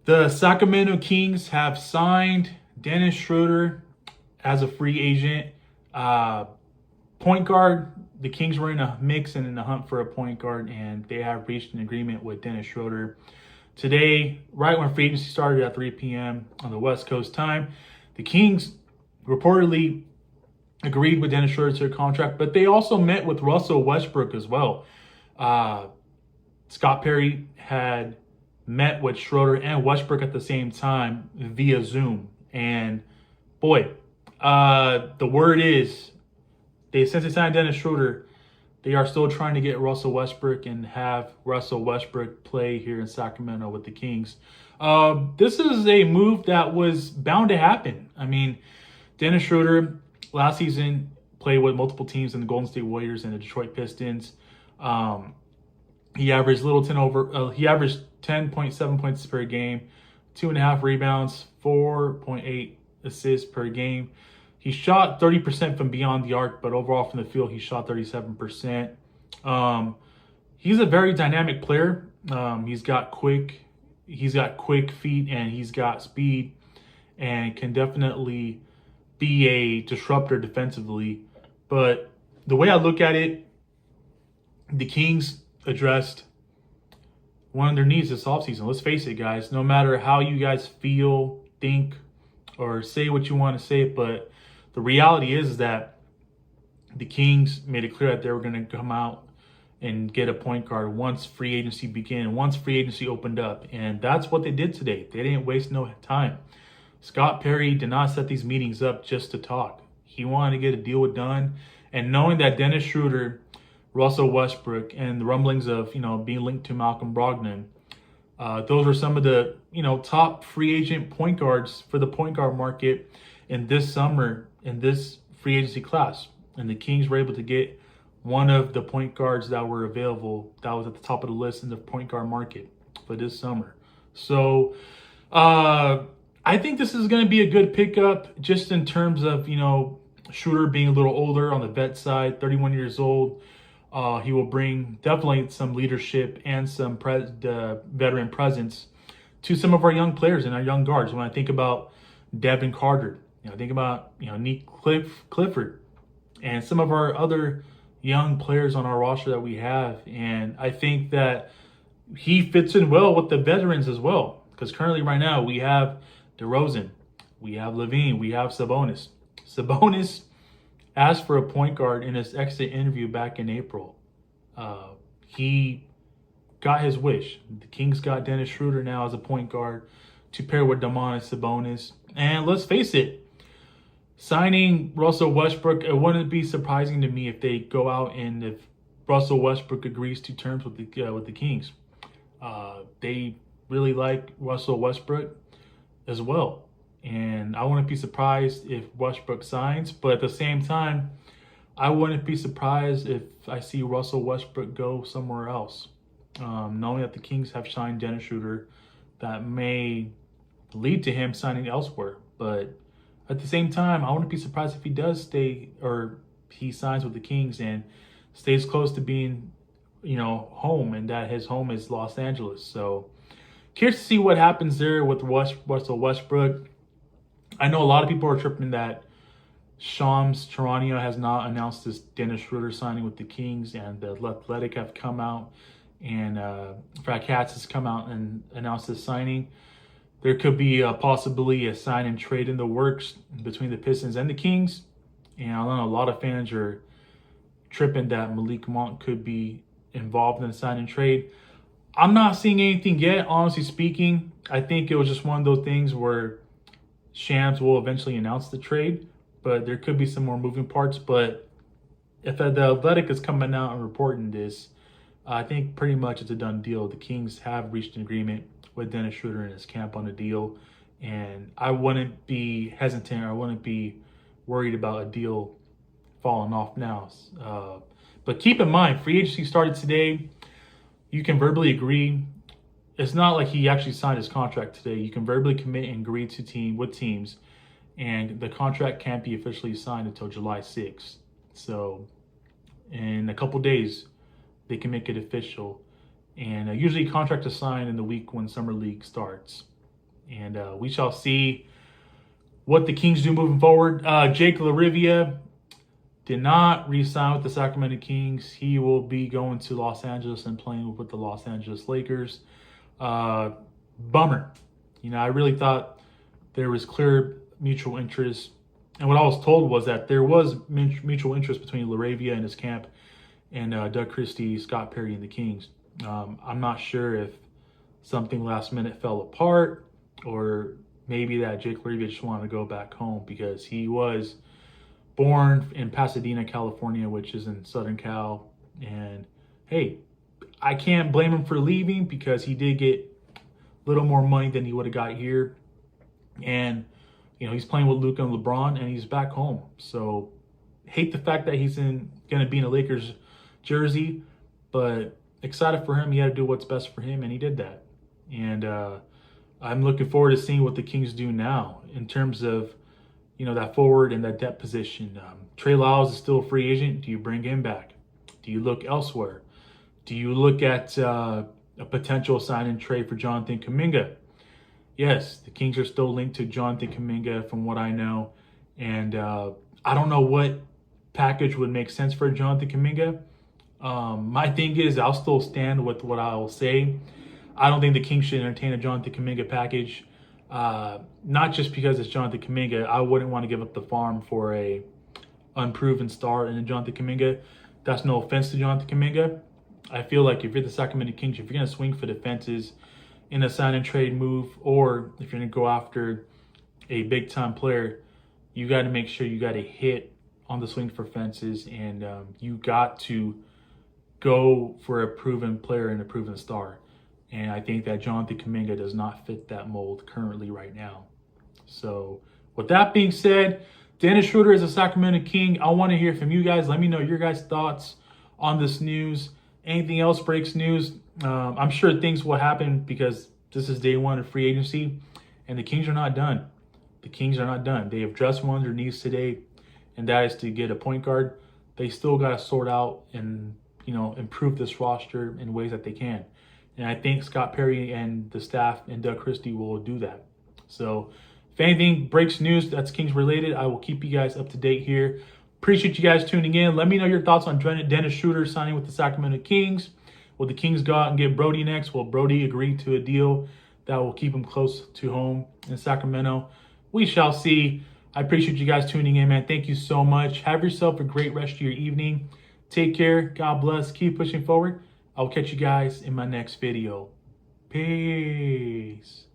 The Sacramento Kings have signed Dennis Schroder as a free agent. Point guard, the Kings were in a mix and in the hunt for a point guard, and they have reached an agreement with Dennis Schroder. Today, right when free agency started at 3 p.m. on the West Coast time, the Kings reportedly agreed with Dennis Schroder to a contract, but they also met with Russell Westbrook as well. Scott Perry had met with Schroder and Westbrook at the same time via Zoom. And boy, the word is, since they signed Dennis Schroder, they are still trying to get Russell Westbrook and have Russell Westbrook play here in Sacramento with the Kings. This is a move that was bound to happen. I mean, Dennis Schroder last season played with multiple teams in the Golden State Warriors and the Detroit Pistons. He averaged he averaged 10.7 points per game, 2.5 rebounds, 4.8 assists per game. He shot 30% from beyond the arc, but overall from the field, he shot 37%. He's a very dynamic player. He's got quick feet and he's got speed, and can definitely be a disruptor defensively. But the way I look at it, the Kings addressed one of their needs this offseason. Let's face it, guys. No matter how you guys feel, think, or say what you want to say, but the reality is that the Kings made it clear that they were going to come out and get a point guard once free agency began, once free agency opened up. And that's what they did today. They didn't waste no time. Scott Perry did not set these meetings up just to talk. He wanted to get a deal done. And knowing that Dennis Schroder, Russell Westbrook, and the rumblings of, being linked to Malcolm Brogdon, those are some of the, top free agent point guards for the point guard market in this summer, in this free agency class. And the Kings were able to get one of the point guards that were available that was at the top of the list in the point guard market for this summer. So I think this is going to be a good pickup just in terms of, Schroder being a little older on the vet side, 31 years old. He will bring definitely some leadership and some veteran presence to some of our young players and our young guards. When I think about Devin Carter, I think about Nick Clifford, and some of our other young players on our roster that we have. And I think that he fits in well with the veterans as well, because currently right now we have DeRozan, we have Levine, we have Sabonis. Sabonis asked for a point guard in his exit interview back in April. He got his wish. The Kings got Dennis Schroder now as a point guard to pair with Domantas Sabonis. And let's face it, signing Russell Westbrook, it wouldn't be surprising to me if they go out and if Russell Westbrook agrees to terms with the Kings. They really like Russell Westbrook as well. And I wouldn't be surprised if Westbrook signs, but at the same time, I wouldn't be surprised if I see Russell Westbrook go somewhere else. Knowing that the Kings have signed Dennis Schroder, that may lead to him signing elsewhere. But at the same time, I wouldn't be surprised if he does stay, or he signs with the Kings and stays close to being, home, and that his home is Los Angeles. So curious to see what happens there with Russell Westbrook. I know a lot of people are tripping that Shams Charania has not announced this Dennis Schroder signing with the Kings, and the Athletic have come out, and Frat Cats has come out and announced this signing. There could be possibly a sign and trade in the works between the Pistons and the Kings. And I know a lot of fans are tripping that Malik Monk could be involved in a sign and trade. I'm not seeing anything yet, honestly speaking. I think it was just one of those things where Shams will eventually announce the trade, but there could be some more moving parts. But if the Athletic is coming out and reporting this, I think pretty much it's a done deal. The Kings have reached an agreement with Dennis Schroder and his camp on the deal, and I wouldn't be hesitant, or I wouldn't be worried about a deal falling off now. But keep in mind, free agency started today. You can verbally agree. It's not like he actually signed his contract today. You can verbally commit and agree with teams, and the contract can't be officially signed until July 6th. So in a couple days, they can make it official. And usually contract is signed in the week when Summer League starts. And we shall see what the Kings do moving forward. Jake LaRavia did not re-sign with the Sacramento Kings. He will be going to Los Angeles and playing with the Los Angeles Lakers. Bummer. I really thought there was clear mutual interest. And what I was told was that there was mutual interest between LaRavia and his camp and Doug Christie, Scott Perry, and the Kings. I'm not sure if something last minute fell apart, or maybe that Jake LaRavia just wanted to go back home because he was born in Pasadena, California, which is in Southern Cal. And hey, I can't blame him for leaving because he did get a little more money than he would have got here. And he's playing with Luka and LeBron, and he's back home. So, hate the fact that he's going to be in a Lakers jersey, but excited for him. He had to do what's best for him, and he did that. And I'm looking forward to seeing what the Kings do now in terms of, that forward and that depth position. Trey Lyles is still a free agent. Do you bring him back? Do you look elsewhere? Do you look at a potential sign-and trade for Jonathan Kuminga? Yes, the Kings are still linked to Jonathan Kuminga from what I know. And I don't know what package would make sense for Jonathan Kuminga. My thing is, I'll still stand with what I will say. I don't think the Kings should entertain a Jonathan Kuminga package. Not just because it's Jonathan Kuminga. I wouldn't want to give up the farm for a unproven star in Jonathan Kuminga. That's no offense to Jonathan Kuminga. I feel like if you're the Sacramento Kings, if you're going to swing for the fences in a sign and trade move, or if you're going to go after a big time player, you got to make sure you got to hit on the swing for fences, and you got to go for a proven player and a proven star. And I think that Jonathan Kuminga does not fit that mold currently right now. So with that being said, Dennis Schroder is a Sacramento King. I want to hear from you guys. Let me know your guys' thoughts on this news. Anything else breaks news? I'm sure things will happen because this is day one of free agency, and the Kings are not done. The Kings are not done. They have dressed one of their needs today, and that is to get a point guard. They still got to sort out and improve this roster in ways that they can. And I think Scott Perry and the staff and Doug Christie will do that. So if anything breaks news that's Kings related, I will keep you guys up to date here. Appreciate you guys tuning in. Let me know your thoughts on Dennis Schroder signing with the Sacramento Kings. Will the Kings go out and get Brody next? Will Brody agree to a deal that will keep him close to home in Sacramento? We shall see. I appreciate you guys tuning in, man. Thank you so much. Have yourself a great rest of your evening. Take care. God bless. Keep pushing forward. I'll catch you guys in my next video. Peace.